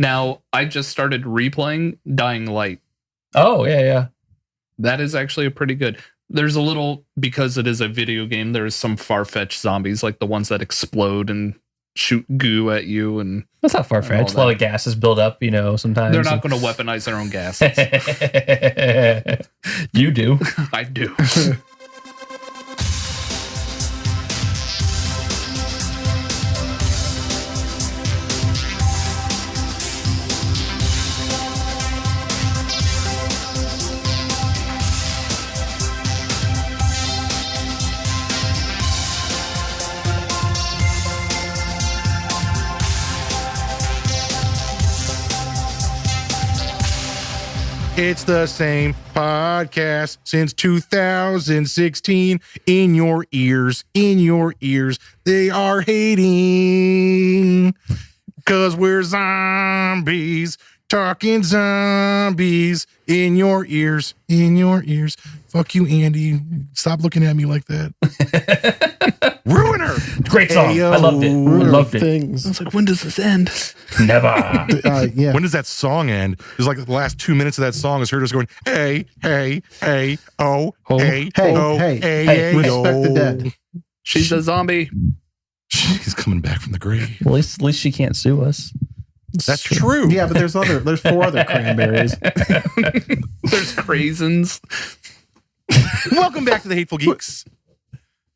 Now, I just started replaying Dying Light. Oh, yeah. That is actually pretty good. There's a little, because it is a video game, there's some far-fetched zombies, like the ones that explode and shoot goo at you. And that's not far-fetched. A lot of gases build up, sometimes. They're not going to weaponize their own gases. You do. I do. It's the same podcast since 2016. In your ears, they are hating. 'Cause we're zombies, talking zombies. In your ears. Fuck you, Andy. Stop looking at me like that. Ruiner. Great song. Hey, I loved it. Loved it. Things. I was like, when does this end? Never. Yeah. When does that song end? It's like the last 2 minutes of that song is her just going, hey, hey, hey, respect the dead. She's a zombie. She's coming back from the grave. Well, at least she can't sue us. That's true. Yeah, but there's 4 other cranberries. There's craisins. Welcome back to the Hateful Geeks.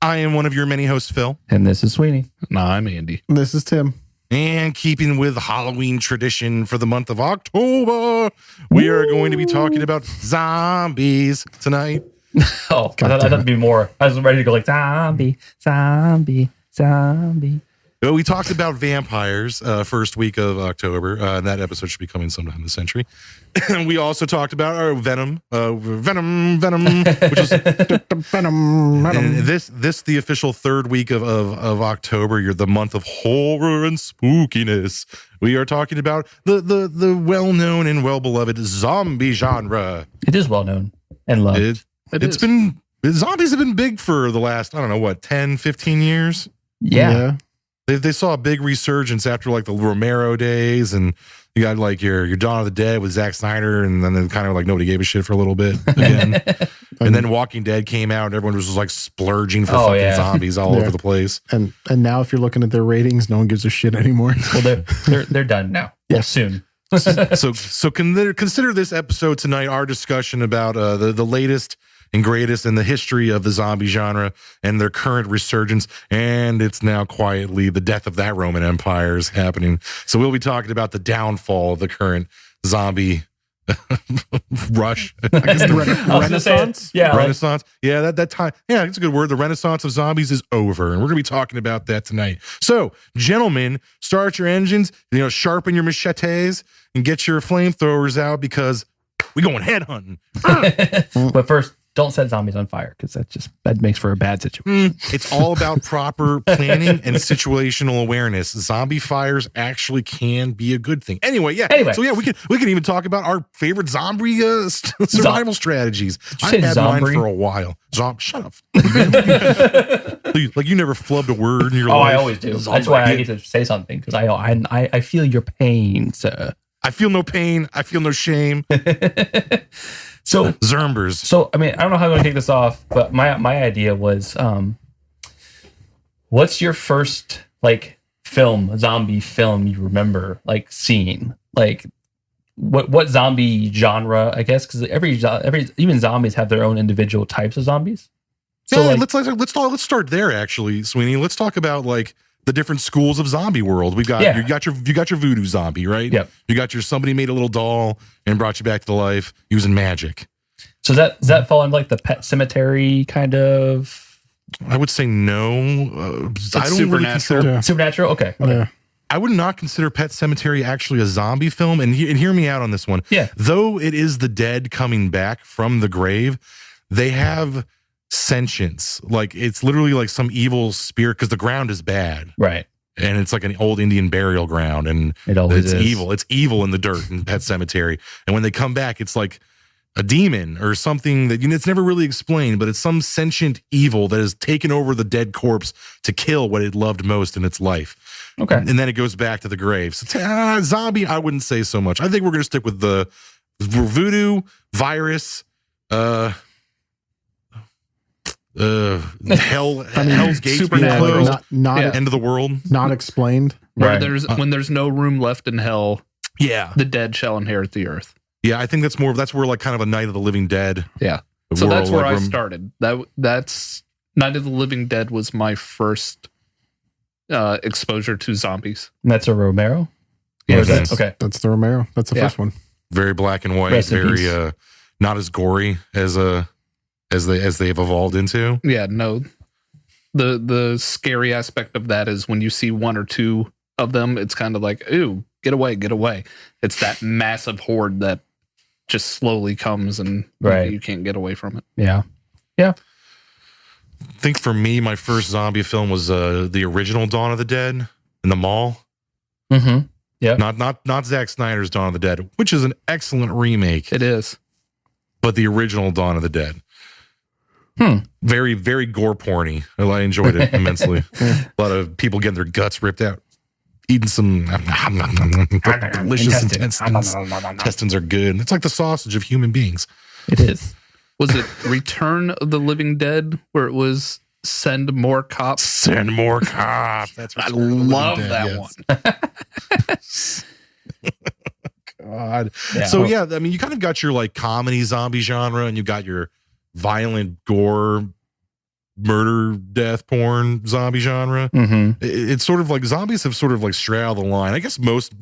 I am one of your many hosts, Phil. And this is Sweeney. Nah, I'm Andy. This is Tim. And keeping with Halloween tradition for the month of October, we are going to be talking about zombies tonight. Oh, I thought that'd be more. I was ready to go like zombie. Well, we talked about vampires first week of October. That episode should be coming sometime this century. We also talked about our Venom, which is Venom. and this the official third week of October. You're the month of horror and spookiness. We are talking about the well-known and well-beloved zombie genre. It is well known and loved. Zombies have been big for the last, 10, 15 years. Yeah. They saw a big resurgence after like the Romero days, and you got like your Dawn of the Dead with Zack Snyder, and then kind of like nobody gave a shit for a little bit again. And then Walking Dead came out, and everyone was just like splurging for zombies all over the place. And now if you're looking at their ratings, no one gives a shit anymore. Well, they're done now. Yeah. Well, soon. So consider this episode tonight our discussion about the latest and greatest in the history of the zombie genre and their current resurgence. And it's now quietly the death of that Roman Empire is happening. So we'll be talking about the downfall of the current zombie rush. Renaissance? Renaissance. Yeah, that time. Yeah, it's a good word. The Renaissance of zombies is over. And we're going to be talking about that tonight. So, gentlemen, start your engines, sharpen your machetes and get your flamethrowers out because we're going head hunting. But first, don't set zombies on fire because that makes for a bad situation. It's all about proper planning and situational awareness. Zombie fires actually can be a good thing. Anyway. So yeah, we can even talk about our favorite zombie survival strategies. I've had mine for a while. Shut up. Like you never flubbed a word in your life. Oh, I always do. That's why I get to say something because I feel your pain, sir. I feel no pain. I feel no shame. So Zermbers. So I don't know how I'm going to take this off, but my idea was, what's your first zombie film you remember seeing? Like what zombie genre? I guess because every even zombies have their own individual types of zombies. So let's start there. Actually, Sweeney, let's talk about the different schools of zombie world. You got your voodoo zombie, right? Yep. You got somebody made a little doll and brought you back to life using magic. So does that fall into the Pet Cemetery kind of? I would say no. I don't really consider supernatural. Okay. Yeah. I would not consider Pet Cemetery actually a zombie film. And hear me out on this one. Yeah. Though it is the dead coming back from the grave, they have sentience. It's literally some evil spirit because the ground is bad, right? And it's like an old Indian burial ground, and it's evil. It's evil in the dirt in Pet Cemetery. And when they come back, it's like a demon or something that it's never really explained, but it's some sentient evil that has taken over the dead corpse to kill what it loved most in its life. Okay. And then it goes back to the grave. So, zombie, I wouldn't say so much. I think we're going to stick with the voodoo, virus, Hell's Gate, supernatural, not end of the world, not explained. Where when there's no room left in hell, the dead shall inherit the earth. Yeah, I think that's where like kind of a Night of the Living Dead. Yeah. So that's where I started. That's Night of the Living Dead was my first exposure to zombies. And that's a Romero? Yeah, okay. That's the Romero. That's the first one. Very black and white, very not as gory as they've evolved into. Yeah, no. The scary aspect of that is when you see one or two of them, it's kind of like, ooh, get away, get away. It's that massive horde that just slowly comes and you can't get away from it. Yeah. Yeah. I think for me, my first zombie film was the original Dawn of the Dead in the mall. Mm-hmm. Yeah. Not Zack Snyder's Dawn of the Dead, which is an excellent remake. It is. But the original Dawn of the Dead. Very, very gore porny. I enjoyed it immensely. A lot of people getting their guts ripped out. Eating some delicious intestines. Intestines are good. It's like the sausage of human beings. It is. Was it Return of the Living Dead where it was Send More Cops? Send More Cops. That's I love that one. God. Yeah. So yeah, I mean, you kind of got your like comedy zombie genre, and you got your violent gore, murder, death, porn zombie genre. Mm-hmm. It's sort of like zombies have sort of like straddled the line. I guess most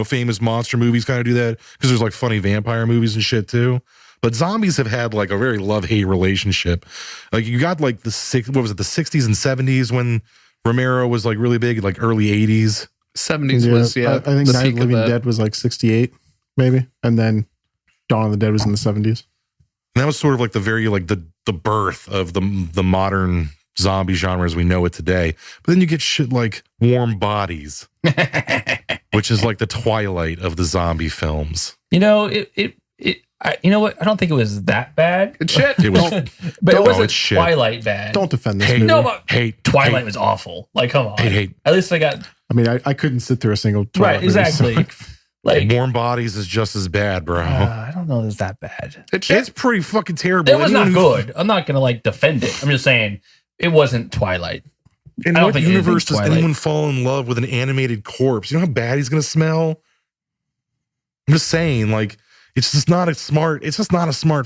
famous monster movies kind of do that because there's like funny vampire movies and shit too. But zombies have had like a very love-hate relationship. Like you got like the 60s and 70s when Romero was like really big, like early 80s. 70s was, I think Night of the Living Dead was like 68, maybe. And then Dawn of the Dead was in the 70s. And that was sort of like the very like the birth of the modern zombie genre as we know it today. But then you get shit like Warm Bodies, which is like the twilight of the zombie films. You know, you know what? I don't think it was that bad. It's shit. It was, but it wasn't shit. Twilight bad. Don't defend this movie. No, but Twilight hate. Was awful. Like, come on. Hate. At least I got. I mean, I couldn't sit through a single Twilight Right, exactly. movie, so. Like Warm Bodies is just as bad, bro. I don't know if it's that bad. It's pretty fucking terrible. It was not good. I'm not gonna like defend it. I'm just saying it wasn't Twilight. In what universe does anyone fall in love with an animated corpse? You know how bad he's gonna smell? I'm just saying, like, it's just not a smart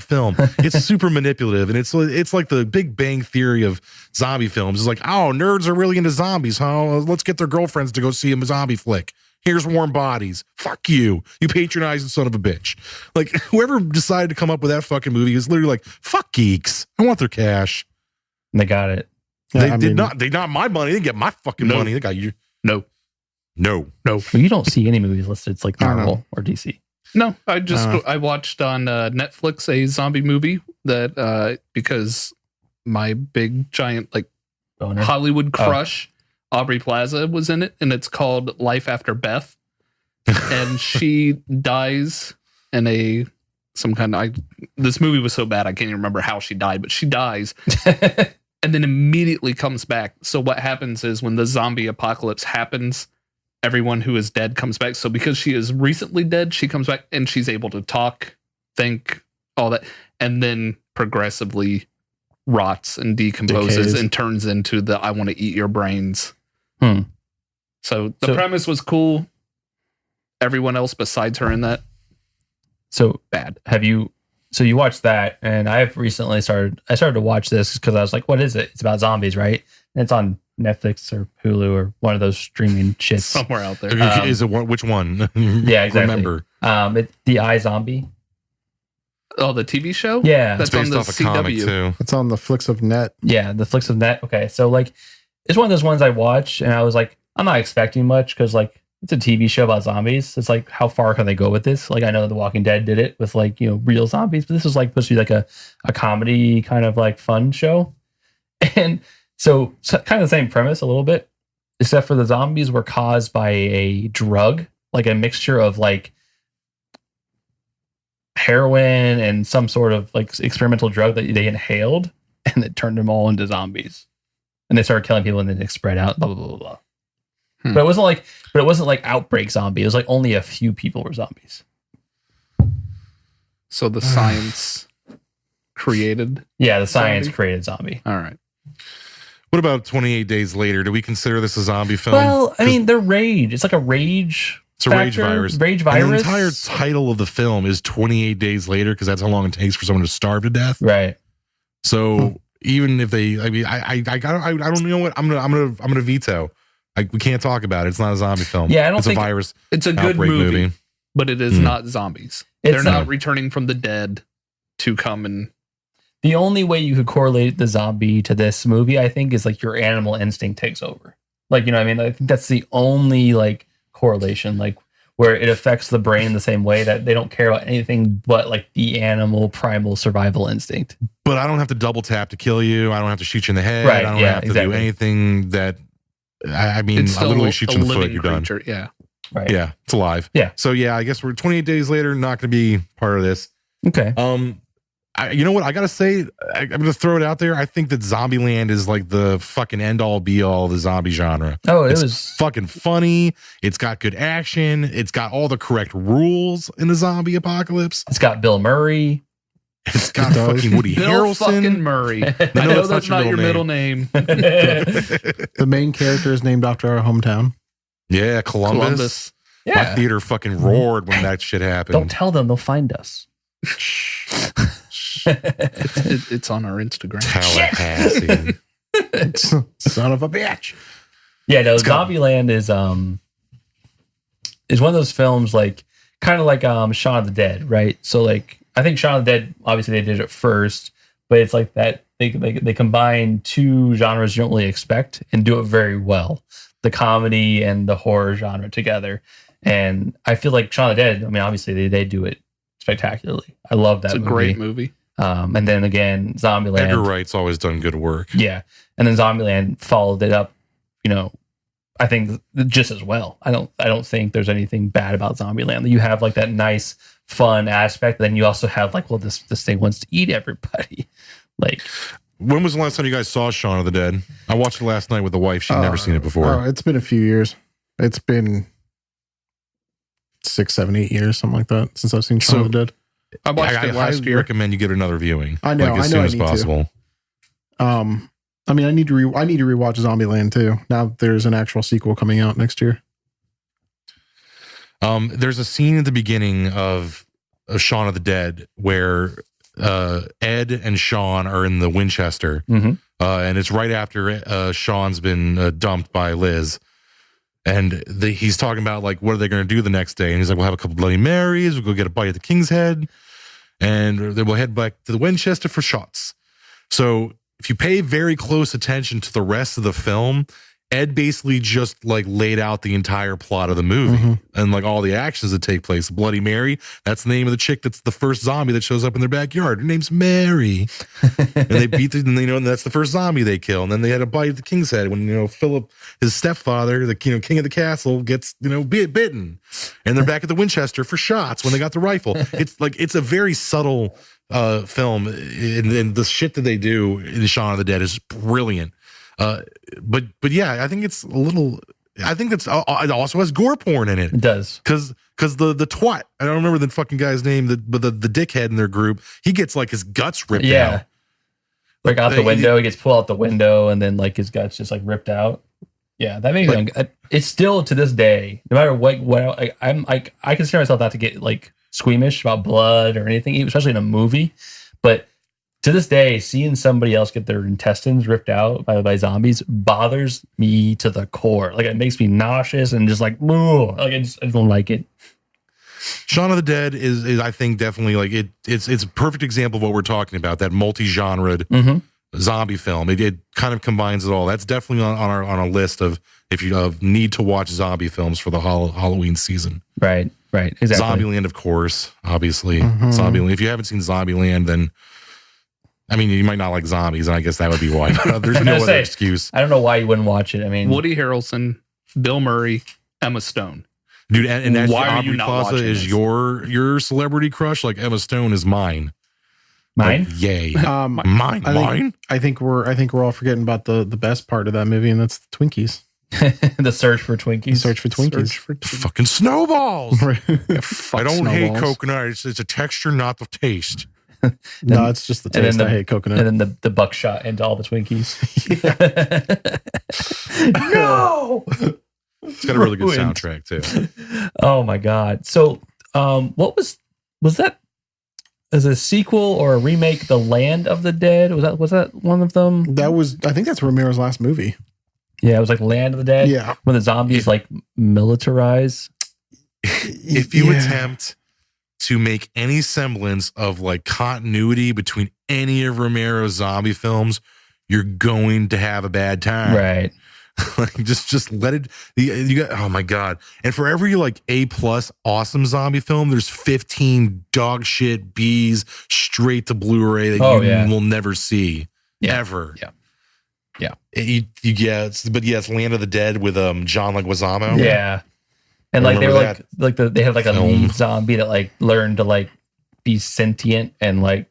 film. It's super manipulative, and it's like the Big Bang Theory of zombie films. It's like, oh, nerds are really into zombies, huh? Let's get their girlfriends to go see a zombie flick. Here's Warm Bodies. Fuck you. You patronizing son of a bitch. Like, whoever decided to come up with that fucking movie is literally like, fuck geeks. I want their cash. And they got it. Yeah, They got my money. They didn't get my fucking money. They got you. No. Well, you don't see any movies listed. It's like Marvel or DC. No, I watched on Netflix a zombie movie that because my big giant like Boner. Hollywood crush Aubrey Plaza was in it, and it's called Life After Beth, and she dies in some kind of this movie was so bad I can't even remember how she died, but she dies and then immediately comes back. So what happens is when the zombie apocalypse happens, everyone who is dead comes back. So because she is recently dead, she comes back and she's able to talk, think, all that, and then progressively rots and decomposes and turns into the I want to eat your brains. So the premise was cool. Everyone else besides her in that, so bad. So you watched that, and I've recently started to watch this because I was like, what is it? It's about zombies, right? And it's on Netflix or Hulu or one of those streaming shits. Somewhere out there. Is it which one? Yeah, exactly. Remember. The iZombie. Oh, the TV show? Yeah. That's based on the off a comic CW. too. It's on the Flicks of Net. Yeah, the Flicks of Net. Okay, so like, it's one of those ones I watch, and I was like, I'm not expecting much because like it's a TV show about zombies. It's like, how far can they go with this? Like, I know The Walking Dead did it with like real zombies, but this was like supposed to be like a comedy kind of like fun show, and so kind of the same premise a little bit, except for the zombies were caused by a drug, like a mixture of like heroin and some sort of like experimental drug that they inhaled, and it turned them all into zombies. And they started killing people, and then it spread out. Blah blah blah blah. But it wasn't like outbreak zombie. It was like only a few people were zombies. So the science created. Yeah, the science Zombie? created zombie. All right. What about 28 Days Later? Do we consider this a zombie film? Well, I mean, they're rage. It's like a rage. It's a rage virus. Rage And the virus. entire title of the film is 28 Days Later because that's how long it takes for someone to starve to death. Right. So even if they, I mean, I don't know what I'm gonna veto. We can't talk about it. It's not a zombie film. Yeah, I don't it's think a virus. It's a good outbreak movie, but it is not zombies. They're not returning from the dead to come and. The only way you could correlate the zombie to this movie, I think, is like your animal instinct takes over. Like, you know what I mean? I think that's the only like correlation, like where it affects the brain the same way that they don't care about anything but like the animal primal survival instinct. But I don't have to double tap to kill you. I don't have to shoot you in the head. Right, I don't yeah, have to exactly. do anything that. I mean, It's I still literally shoot you a in the foot. living You're done. creature. Yeah. Right. Yeah, it's alive. Yeah. So yeah, I guess we're 28 Days Later. Not going to be part of this. Okay. You know what? I gotta say, I'm gonna throw it out there. I think that Zombieland is like the fucking end all be all of the zombie genre. Oh, it It's was fucking funny. It's got good action. It's got all the correct rules in the zombie apocalypse. It's got Bill Murray. It's got fucking Woody Bill fucking Harrelson. Murray. I No, know that's that's not not your your middle middle name. The main character is named after our hometown. Yeah, Columbus. Columbus. My Yeah. theater fucking roared when that shit happened. Don't tell them; they'll find us. It's on our Instagram. Tallahassee. Son of a bitch. Yeah, no, got- Zombieland is one of those films like kind of like Shaun of the Dead, right? So like I think Shaun of the Dead, obviously they did it first, but it's like that they combine two genres you don't really expect and do it very well. The comedy and the horror genre together. And I feel like Shaun of the Dead, I mean, obviously they do it spectacularly. I love that It's a movie. great movie. And then again, Zombieland. Edgar Wright's always done good work. Yeah. And then Zombieland followed it up, you know, I think just as well. I don't think there's anything bad about Zombieland. You have like that nice, fun aspect. Then you also have like, well, this thing wants to eat everybody. Like, When was the last time you guys saw Shaun of the Dead? I watched it last night with the wife. She'd never seen it before. Oh, it's been a few years. It's been 6, 7, 8 years, something like that, since I've seen Shaun of the Dead. I watched I it last highly year. recommend you get another viewing. I know, like, as I soon know as I need to. possible. I mean, I need to rewatch Zombieland too. Now there's an actual sequel coming out next year. There's a scene at the beginning of Shaun of the Dead where Ed and Sean are in the Winchester, mhm. And it's right after Sean's been dumped by Liz. And he's talking about, like, what are they going to do the next day? And he's like, we'll have a couple Bloody Marys. We'll go get a bite at the King's Head. And then we'll head back to the Winchester for shots. So if you pay very close attention to the rest of the film, Ed basically just like laid out the entire plot of the movie and like all the actions that take place. Bloody Mary, that's the name of the chick that's the first zombie that shows up in their backyard. Her name's Mary. And they beat the, and and that's the first zombie they kill. And then they had a bite at the King's Head when, Philip, his stepfather, the king of the castle, gets, bitten. And they're back at the Winchester for shots when they got the rifle. It's a very subtle film. And the shit that they do in Shaun of the Dead is brilliant. But yeah, I think it's a little. I think it also has gore porn in it. It does. Because the twat, I don't remember the fucking guy's name, but the dickhead in their group, he gets like his guts ripped out. Like out the window, he gets pulled out the window, and then like his guts just like ripped out. Yeah, that makes me. It's still to this day, no matter what I'm like, I consider myself not to get like squeamish about blood or anything, especially in a movie, but. To this day, seeing somebody else get their intestines ripped out by zombies bothers me to the core. Like, it makes me nauseous and just like, ugh. Like I don't like it. Shaun of the Dead is I think definitely like it's a perfect example of what we're talking about, that multi-genred zombie film. It kind of combines it all. That's definitely on a list of if you need to watch zombie films for the Halloween season. Right, exactly. Zombieland, of course, obviously. Zombieland. If you haven't seen Zombieland, then I mean, you might not like zombies, and I guess that would be why. But there's no other excuse. I don't know why you wouldn't watch it. I mean, Woody Harrelson, Bill Murray, Emma Stone. Dude, and actually, Why are you Aubrey not Plaza watching is this? your celebrity crush. Like Emma Stone is mine. mine? Like, yay. Mine. Mine. I think we're all forgetting about the best part of that movie, and that's the Twinkies. The search for Twinkies. Search for Twinkies. Search for Fucking snowballs. Right. Yeah, fuck I don't hate snowballs. coconut. It's a texture, not the taste. No, it's just the and then taste. I hate coconut. And then the buckshot into all the Twinkies. No. It's got a really good Ruined. soundtrack too. Oh my god. So what was that as a sequel or a remake, The Land of the Dead? Was that one of them? I think that's Romero's last movie. Yeah, it was like Land of the Dead. Yeah. When the zombies like militarize. If you Yeah. attempt to make any semblance of like continuity between any of Romero's zombie films, you're going to have a bad time. Right. Like just let it. You got, oh my god! And for every like A+ awesome zombie film, there's 15 dog shit B's straight to Blu-ray that you will never see ever. Yeah. It's Land of the Dead with John Leguizamo. Yeah. And like they were Remember they had like a film. lead zombie that like learned to like be sentient and like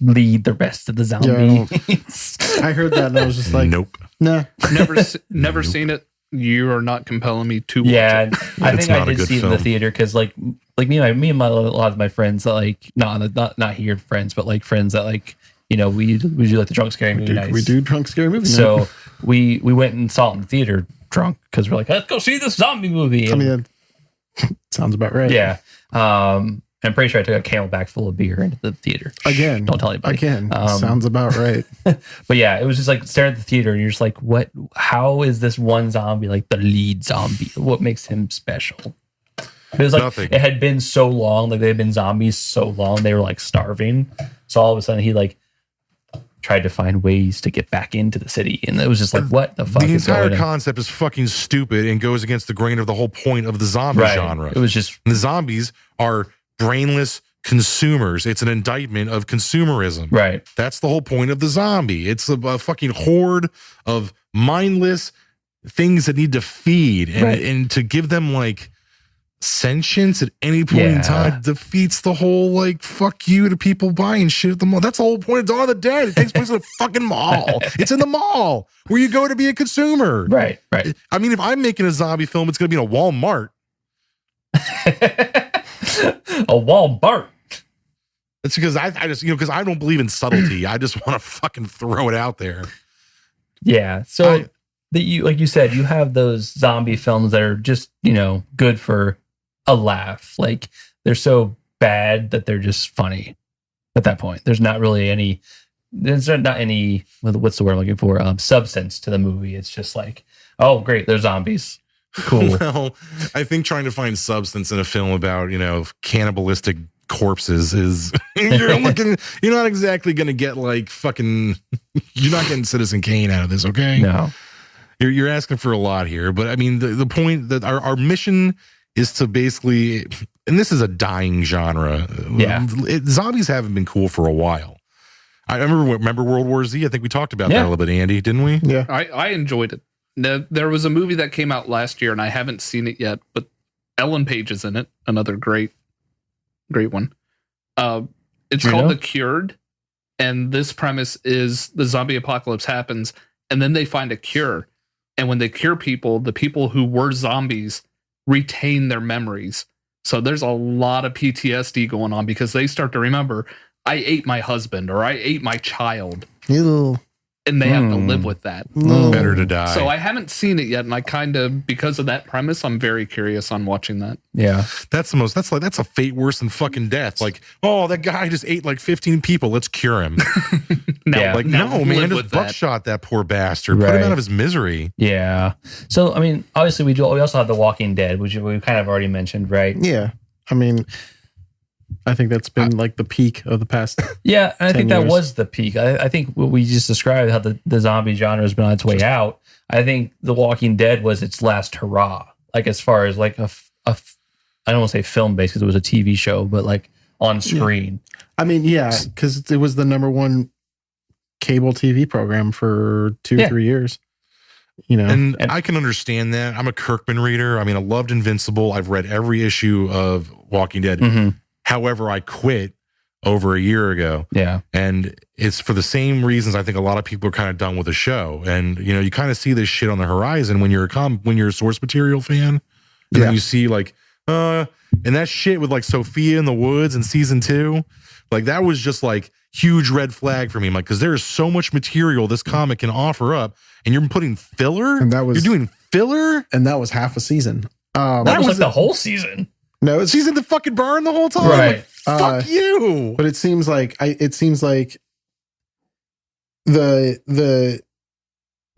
lead the rest of the zombies. I heard that and I was just like, Nope. nah. Never seen it. You are not compelling me to watch Yeah, it. I It's think I not a did good see it in the film. theater because like me and a lot of my friends that like not here friends but like friends that like we do like the drunk scary movie nights. We do drunk scary movie. So night. we went and saw it in the theater drunk because we're like, let's go see this zombie movie. I mean, that sounds about right. Yeah. I'm pretty sure I took a Camelback full of beer into the theater. Again, Don't tell anybody. Again, sounds about right. But yeah, it was just like staring at the theater and you're just like, what? How is this one zombie like the lead zombie? What makes him special? It was like Nothing. it had been so long, like they had been zombies so long, they were like starving. So all of a sudden he like tried to find ways to get back into the city, and it was just like, what the fuck? The is entire going on? concept is fucking stupid and goes against the grain of the whole point of the zombie Right. genre. It was just The zombies are brainless consumers. It's an indictment of consumerism. right. That's the whole point of the zombie. It's a fucking horde of mindless things that need to feed, and Right. and to give them like sentience at any point in Yeah. time defeats the whole like fuck you to people buying shit at the mall. That's the whole point of Dawn of the Dead. It takes place at a fucking mall. It's in the mall where you go to be a consumer. Right. I mean, if I'm making a zombie film, it's going to be in a Walmart. A Walmart. It's because I just, because I don't believe in subtlety. I just want to fucking throw it out there. Yeah. So that you, like you said, you have those zombie films that are just, good for a laugh. Like they're so bad that they're just funny at that point. There's not any, what's the word I'm looking for? Substance to the movie. It's just like, oh, great. They're zombies. Cool. Well, I think trying to find substance in a film about, cannibalistic corpses is you're not exactly going to get like fucking, you're not getting Citizen Kane out of this. Okay. No. You're asking for a lot here, but I mean, the point that our mission is to basically, and this is a dying genre. Yeah. Zombies haven't been cool for a while. I remember World War Z. I think we talked about that a little bit, Andy, didn't we? Yeah. I enjoyed it. There was a movie that came out last year, and I haven't seen it yet, but Ellen Page is in it. Another great one. It's called The Cured, and this premise is the zombie apocalypse happens, and then they find a cure. And when they cure people, the people who were zombies retain their memories. So there's a lot of PTSD going on because they start to remember, I ate my husband or I ate my child. Ew. And they have to live with that. No. Better to die. So I haven't seen it yet, and I kind of, because of that premise, I'm very curious on watching that. Yeah. That's a fate worse than fucking death. Like, oh, that guy just ate like 15 people. Let's cure him. Yeah. Like, now no, live man, just with that. buckshot that poor bastard. Put him Right. out of his misery. Yeah. So, I mean, obviously we also have The Walking Dead, which we kind of already mentioned, right? Yeah. I mean, I think that's been like the peak of the past. Yeah, and I 10 think that years. was the peak. I think what we just described, how the zombie genre has been on its way out. I think The Walking Dead was its last hurrah. Like as far as like I don't want to say film based because it was a TV show, but like on screen. I mean, yeah, because it was the number one cable TV program for 2-3 years. And I can understand that. I'm a Kirkman reader. I mean, I loved Invincible. I've read every issue of Walking Dead. Mm-hmm. However, I quit over a year ago. Yeah. And it's for the same reasons I think a lot of people are kind of done with the show. And you kind of see this shit on the horizon when you're a source material fan. And then you see like and that shit with like Sophia in the Woods in season 2, like that was just like huge red flag for me. Like, because there is so much material this comic can offer up, and you're putting filler, And you're doing filler, and that was half a season. That was like the whole season. No, it's she's in the fucking barn the whole time. Right. Like, fuck you. But it seems like the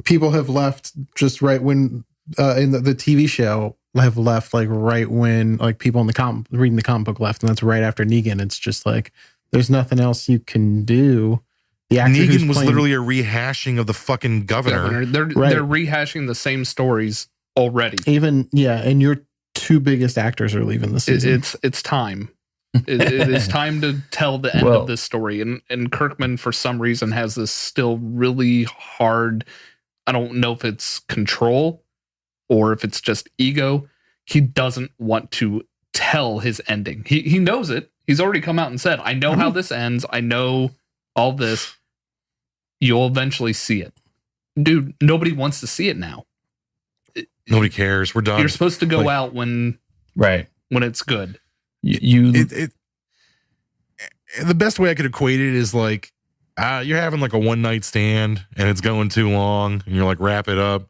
people have left just right when in the TV show have left like right when like people in the reading the comic book left, and that's right after Negan. It's just like there's nothing else you can do. The actor Negan was literally a rehashing of the fucking governor. They're rehashing the same stories already. And your two biggest actors are leaving the season. It's time. It is time to tell the end of this story. And Kirkman, for some reason, has this still really hard. I don't know if it's control or if it's just ego. He doesn't want to tell his ending. He knows it. He's already come out and said, I know how this ends. I know all this. You'll eventually see it. Dude, nobody wants to see it now. Nobody cares. We're done. You're supposed to go out when it's good. The best way I could equate it is like you're having like a one night stand and it's going too long, and you're like, wrap it up,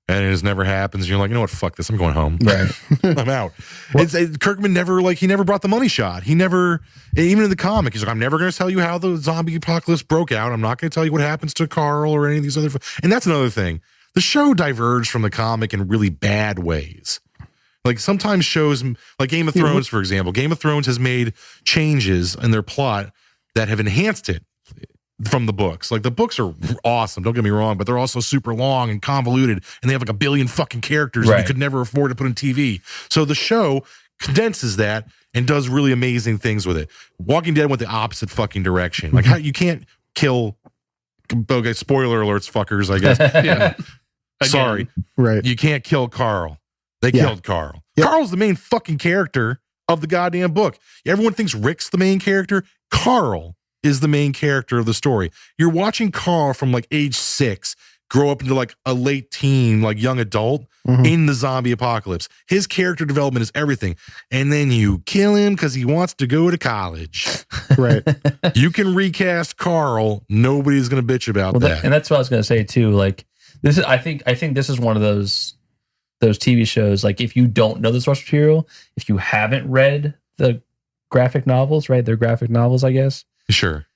and it just never happens. You're like, you know what? Fuck this. I'm going home. Right. I'm out. Kirkman never brought the money shot. He never, even in the comic, he's like, I'm never going to tell you how the zombie apocalypse broke out. I'm not going to tell you what happens to Carl or any of these other. And that's another thing. The show diverged from the comic in really bad ways. Like sometimes shows like Game of Thrones, for example, Game of Thrones has made changes in their plot that have enhanced it from the books. Like the books are awesome, don't get me wrong, but they're also super long and convoluted, and they have like a billion fucking characters that you could never afford to put on TV. So the show condenses that and does really amazing things with it. Walking Dead went the opposite fucking direction. Like how you can't kill. Okay, spoiler alerts, fuckers. I guess. Yeah. Sorry, right? You can't kill Carl. They killed Carl. Yep. Carl's the main fucking character of the goddamn book. Everyone thinks Rick's the main character. Carl is the main character of the story. You're watching Carl from like age 6 grow up into like a late teen, like young adult in the zombie apocalypse. His character development is everything. And then you kill him because he wants to go to college. Right. You can recast Carl. Nobody's going to bitch about that. And that's what I was going to say too. Like this is, I think this is one of those TV shows. Like if you don't know the source material, if you haven't read the graphic novels, right? They're graphic novels, I guess. Sure.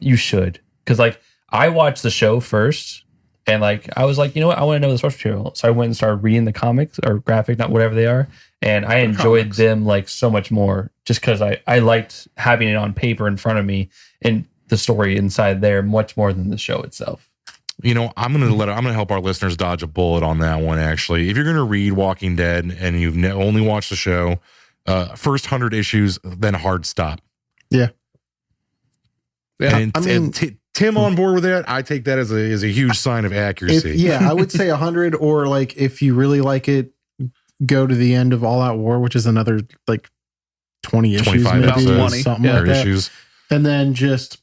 You should. Because like I watched the show first. And like I was like, you know what? I want to know the source material. So I went and started reading the comics or graphic, not whatever they are. And I enjoyed them like so much more just because I liked having it on paper in front of me and the story inside there much more than the show itself. You know, I'm gonna help our listeners dodge a bullet on that one. Actually, if you're gonna read Walking Dead and you've only watched the show, first 100 issues, then hard stop. Yeah. And Tim on board with that, I take that as a huge sign of accuracy. I would say 100, or like if you really like it, go to the end of All Out War, which is another like 20 issues, 25 maybe, episodes, something like that. Issues. And then just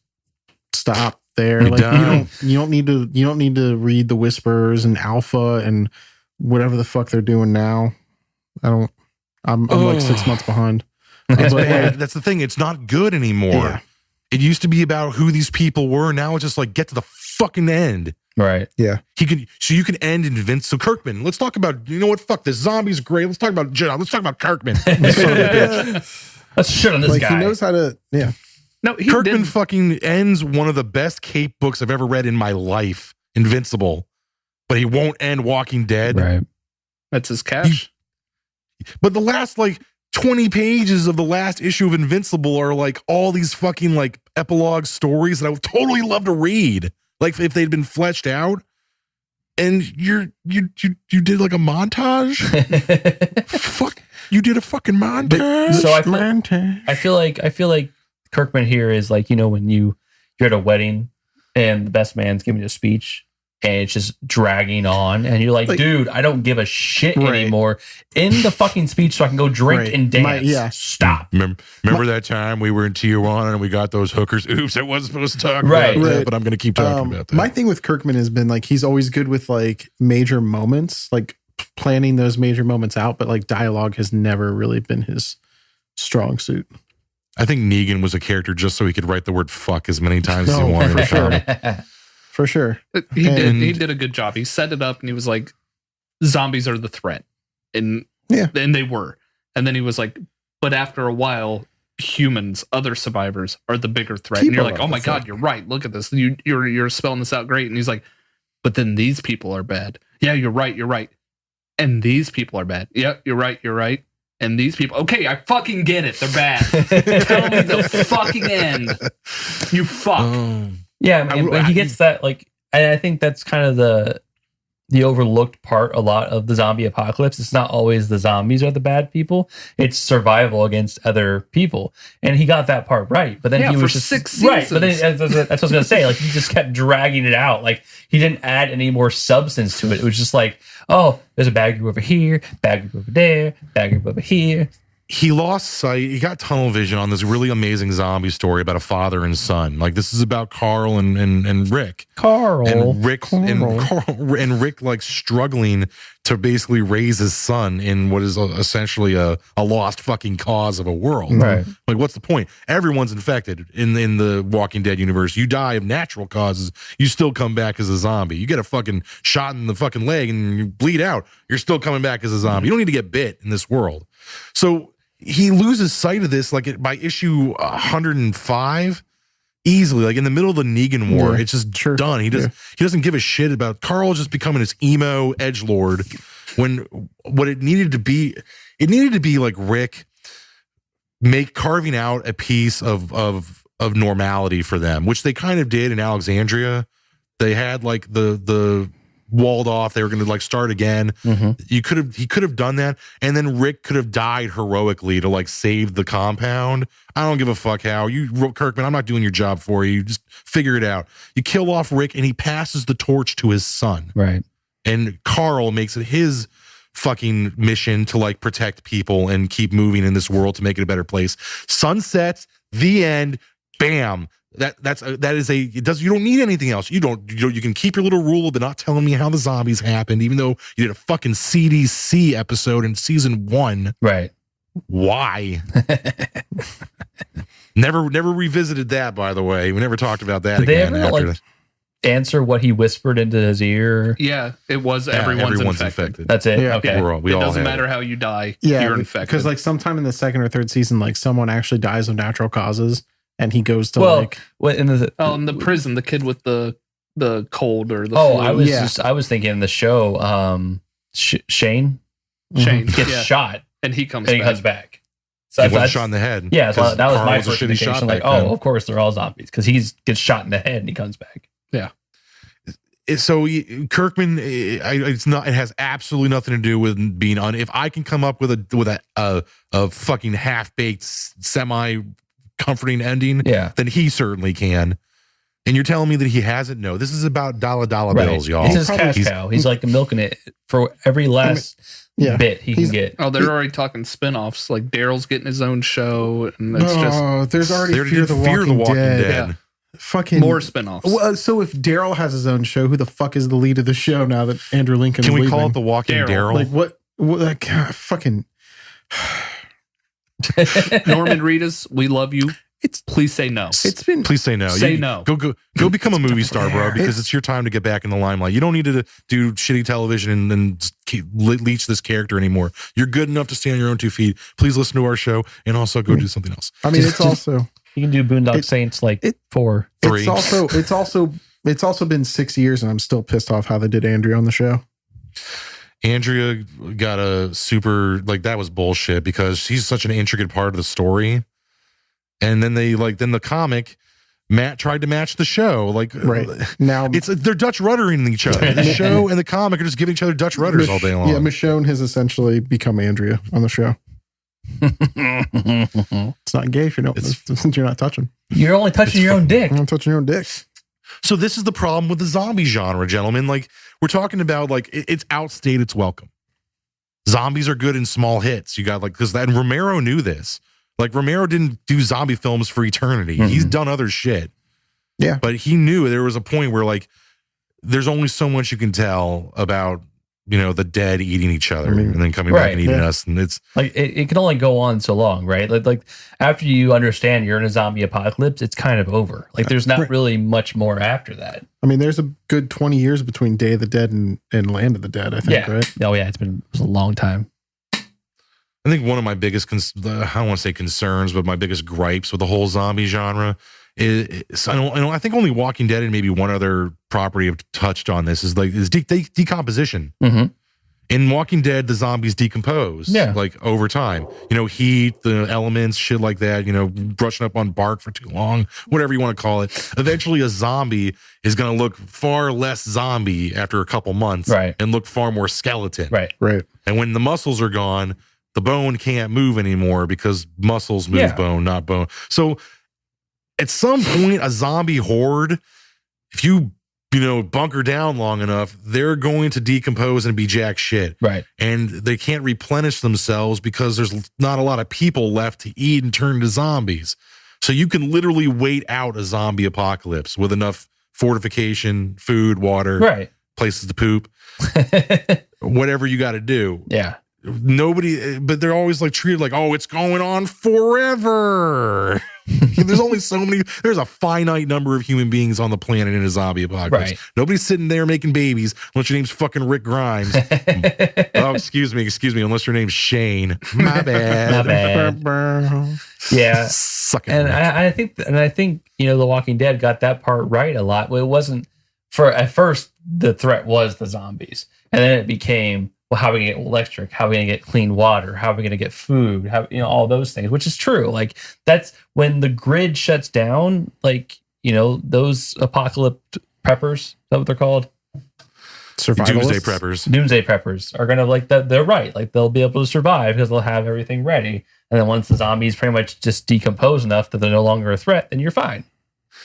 stop there. You're like done. you don't need to read the Whisperers and Alpha and whatever the fuck they're doing now. I'm like 6 months behind. It's bad. That's the thing. It's not good anymore. Yeah. It used to be about who these people were. Now it's just like get to the fucking end. Right. Yeah. You can end in Vince. So Kirkman, let's talk about, you know what? Fuck this. Zombies great. Let's talk about Kirkman. Son of a bitch. Let's shit on this like guy. He knows how to. Yeah. No, Kirkman fucking ends one of the best cape books I've ever read in my life, Invincible. But he won't end Walking Dead. Right. That's his cash. But the last like 20 pages of the last issue of Invincible are like all these fucking like epilogue stories that I would totally love to read. Like if they'd been fleshed out. And you did like a montage? Fuck, you did a fucking montage. So I feel like Kirkman here is like, you know, when you're at a wedding and the best man's giving you a speech and it's just dragging on, and you're like, dude, I don't give a shit anymore. In the fucking speech, so I can go drink and dance. Stop. Remember that time we were in Tijuana and we got those hookers? Oops, I wasn't supposed to talk about that, but I'm going to keep talking about that. My thing with Kirkman has been like he's always good with like major moments, like planning those major moments out, but like dialogue has never really been his strong suit. I think Negan was a character just so he could write the word fuck as many times as he wanted. For sure. For sure. He did a good job. He set it up and he was like, zombies are the threat. And they were. And then he was like, but after a while, humans, other survivors are the bigger threat. And you're like, oh my God, you're right. Look at this. You're spelling this out great. And he's like, but then these people are bad. Yeah, you're right. And these people are bad. Yeah, you're right. And these people, okay, I fucking get it. They're bad. Tell me the fucking end. You fuck. Yeah, but he gets that, like, and I think that's kind of the overlooked part a lot of the zombie apocalypse. It's not always the zombies are the bad people. It's survival against other people. And he got that part right. But then he was just 6 seasons. Right. But then that's what I was going to say. Like, he just kept dragging it out. Like, he didn't add any more substance to it. It was just like, oh, there's a bad group over here, bad group over there, bad group over here. He lost sight. He got tunnel vision on this really amazing zombie story about a father and son. Like, this is about Carl and Rick. And Rick like struggling to basically raise his son in what is essentially a lost fucking cause of a world. Right. Like, what's the point? Everyone's infected in the Walking Dead universe. You die of natural causes, you still come back as a zombie. You get a fucking shot in the fucking leg and you bleed out, you're still coming back as a zombie. You don't need to get bit in this world. So he loses sight of this like by issue 105 easily, like in the middle of the Negan war. It's just done. He doesn't give a shit about Carl just becoming this emo edgelord when what it needed to be like Rick carving out a piece of normality for them, which they kind of did in Alexandria. They had like the walled off. They were going to like start again. He could have done that, and then Rick could have died heroically to like save the compound. I don't give a fuck how you, Kirkman. I'm not doing your job for you. Just figure it out. You kill off Rick, and he passes the torch to his son. Right. And Carl makes it his fucking mission to like protect people and keep moving in this world to make it a better place. Sunsets. The end. Bam. You don't need anything else. You can keep your little rule of not telling me how the zombies happened, even though you did a fucking CDC episode in season 1. Right. Why? Never revisited that, by the way. We never talked about that again. They ever answer what he whispered into his ear? Yeah, it was everyone's infected. That's it. Yeah. Okay. We it all doesn't matter how you die. Yeah, you're infected. Because like sometime in the second or third season, like someone actually dies of natural causes. And he goes to in the prison, the kid with the cold or the flu. I was thinking in the show, Shane gets shot and he comes back. So he was shot in the head. Yeah, so that was my first indication. Like, of course they're all zombies because he gets shot in the head and he comes back. Yeah. So Kirkman, it has absolutely nothing to do with being on. If I can come up with a fucking half baked semi comforting ending, then he certainly can. And you're telling me that he hasn't? No, this is about dollar bills, y'all. It's his cash cow. He's like milking it for every last bit he can get. Oh, they're already talking spin-offs. Like Daryl's getting his own show, and it's there's already Fear the Walking Dead. Yeah. Fucking more spin-offs. Well, so if Daryl has his own show, who the fuck is the lead of the show now that Andrew Lincoln? Can we call it The Walking Daryl? Like what? Like fucking. Norman Reedus, we love you. Please say no. Please say no. No. Go become a movie star, bro, because it's your time to get back in the limelight. You don't need to do shitty television and leech this character anymore. You're good enough to stand on your own 2 feet. Please listen to our show and also go do something else. I mean, it's also you can do Boondock Saints 4, 3. It's also been 6 years, and I'm still pissed off how they did Andrea on the show. Andrea got a super that was bullshit because she's such an intricate part of the story. And then then the comic Matt tried to match the show. Right now they're Dutch ruddering each other. The show and the comic are just giving each other Dutch rudders all day long. Yeah, Michonne has essentially become Andrea on the show. It's not gay if since you're not touching. You're only touching your own dick. I'm touching your own dick. So this is the problem with the zombie genre, gentlemen. Like, we're talking about, like, it's outstayed its welcome. Zombies are good in small hits. You got, like, because that, and Romero knew this. Like, Romero didn't do zombie films for eternity. He's done other shit. Yeah. But he knew there was a point where, like, there's only so much you can tell about, you know, the dead eating each other and then coming back and eating us. And it's like, it can only go on so long, right? Like after you understand you're in a zombie apocalypse, it's kind of over. Like, there's not really much more after that. I mean, there's a good 20 years between Day of the Dead and Land of the Dead, I think, right? Oh, yeah. It was a long time. I think one of my biggest, I don't want to say concerns, but my biggest gripes with the whole zombie genre is I think only Walking Dead and maybe one other property have touched on this is decomposition. In Walking Dead, the zombies decompose like over time. You know, heat, the elements, shit like that, you know, brushing up on bark for too long, whatever you want to call it. Eventually a zombie is going to look far less zombie after a couple months and look far more skeleton. Right. And when the muscles are gone, the bone can't move anymore because muscles move bone, not bone. So at some point, a zombie horde, if you bunker down long enough, they're going to decompose and be jack shit. Right. And they can't replenish themselves because there's not a lot of people left to eat and turn into zombies. So you can literally wait out a zombie apocalypse with enough fortification, food, water, places to poop, whatever you got to do. Yeah. Nobody, but they're always like treated like, oh, it's going on forever. There's a finite number of human beings on the planet in a zombie apocalypse. Nobody's sitting there making babies unless your name's fucking Rick Grimes. Oh, excuse me, unless your name's Shane. My bad. Yeah. Suck it. And I think, you know, The Walking Dead got that part right a lot. Well, it wasn't at first the threat was the zombies. And then it became, well, how are we going to get electric? How are we going to get clean water? How are we going to get food? How, you know, all those things, which is true. Like, that's when the grid shuts down, like, you know, those apocalypse preppers, is that what they're called? Doomsday preppers are going to, like, they're right. Like, they'll be able to survive because they'll have everything ready. And then once the zombies pretty much just decompose enough that they're no longer a threat, then you're fine.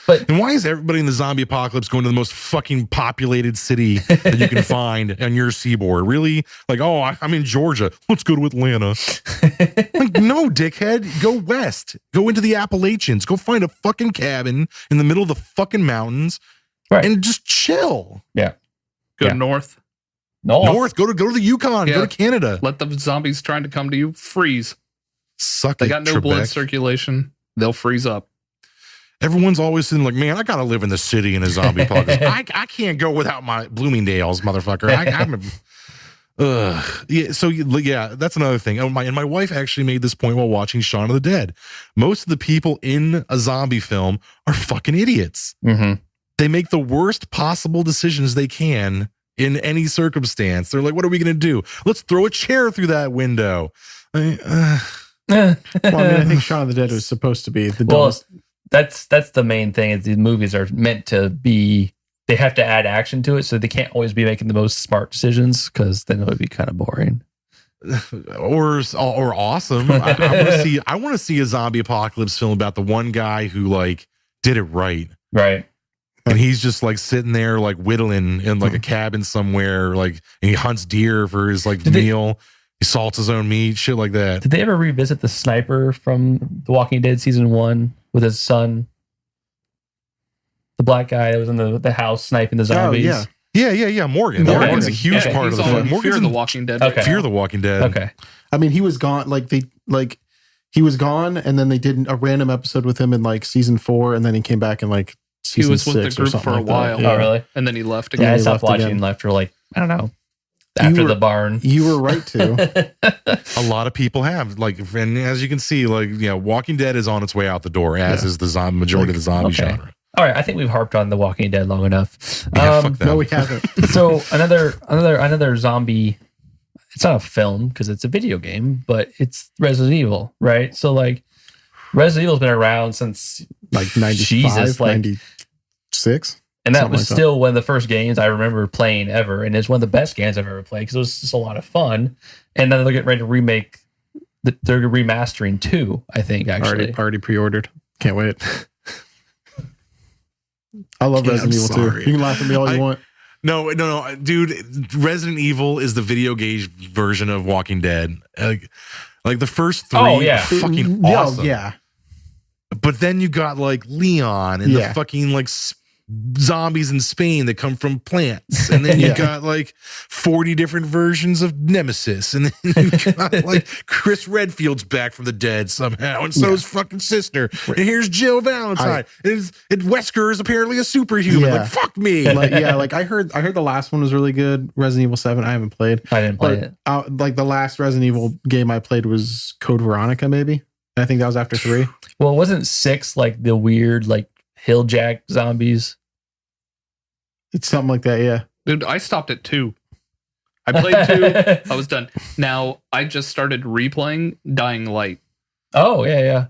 And why is everybody in the zombie apocalypse going to the most fucking populated city that you can find on your seaboard? Really? Like, oh, I'm in Georgia. Let's go to Atlanta. Like, no, dickhead. Go west. Go into the Appalachians. Go find a fucking cabin in the middle of the fucking mountains and just chill. Yeah. Go north. North. Go to the Yukon. Go to Canada. Let the zombies trying to come to you freeze. Suck they it, got no Trebek. blood circulation. They'll freeze up. Everyone's always saying, like, man, I gotta live in the city in a zombie apocalypse. I can't go without my Bloomingdale's, motherfucker. That's another thing. And my wife actually made this point while watching Shaun of the Dead. Most of the people in a zombie film are fucking idiots. They make the worst possible decisions they can in any circumstance. They're like, what are we gonna do? Let's throw a chair through that window. Well, I mean, I think Shaun of the Dead was supposed to be the dumbest. That's the main thing is these movies are meant to be, they have to add action to it, so they can't always be making the most smart decisions because then it would be kind of boring. or awesome. I want to see a zombie apocalypse film about the one guy who like did it right. And he's just like sitting there like whittling in like a cabin somewhere, like, and he hunts deer for his like meal. He salts his own meat, shit like that. Did they ever revisit the sniper from The Walking Dead season 1 with his son? The black guy that was in the house sniping the zombies. Oh, yeah. Morgan. Morgan's a huge part of the film. Fear the Walking Dead. Fear the Walking Dead. Okay. I mean, he was gone. He was gone, and then they did a random episode with him in like season 4, and then he came back in like season 6. He was with the group for a while. Oh, really? And then he left again. Yeah, I stopped watching after like, I don't know. After the barn. You were right to. A lot of people have, like, and as you can see, like, you know, Walking Dead is on its way out the door, as is the majority of the zombie genre. All right, I think we've harped on The Walking Dead long enough. No, we haven't. So another zombie. It's not a film because it's a video game, but it's Resident Evil, right? So like, Resident Evil's been around since like 95, 96. And that was still one of the first games I remember playing ever. And it's one of the best games I've ever played because it was just a lot of fun. And then they're getting ready to remake, they're remastering 2, I think, actually. Already pre-ordered. Can't wait. I love Yeah, Resident I'm Evil sorry. too. You can laugh at me all you want. No, dude. Resident Evil is the video game version of Walking Dead. Like the first three Oh, yeah. are fucking Yeah, awesome. yeah. But then you got like Leon and the Yeah. fucking like zombies in Spain that come from plants. And then you Yeah. got like 40 different versions of Nemesis. And then you got like Chris Redfield's back from the dead somehow. And so is fucking sister. And here's Jill Valentine. And Wesker is apparently a superhuman. Yeah. Like, fuck me. Like I heard the last one was really good. Resident Evil 7. I haven't played. I didn't play it. Like the last Resident Evil game I played was Code Veronica, maybe. I think that was after 3. Well, wasn't 6 like the weird like hill jack zombies? It's something like that, yeah. Dude, I stopped at 2. I played 2. I was done. Now I just started replaying Dying Light. Oh yeah.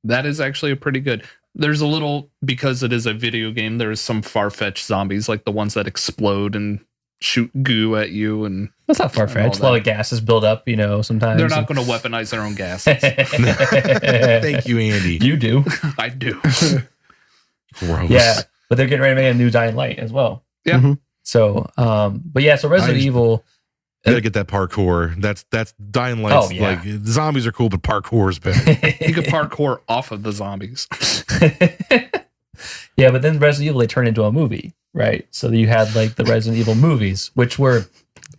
That is actually a pretty good. There's a little, because it is a video game, there's some far-fetched zombies, like the ones that explode and shoot goo at you, and That's not far fetched. A lot of gases build up, sometimes. they're not going to weaponize their own gases. Thank you, Andy. You do. I do. Gross. Yeah. But they're getting ready to make a new Dying Light as well. Yeah. Mm-hmm. So, but yeah, so Resident Evil. You gotta get that parkour. That's Dying Light. Oh, yeah. Like zombies are cool, but parkour is better. You could parkour off of the zombies. Yeah, but then Resident Evil, they turned into a movie, right? So you had like the Resident Evil movies, which were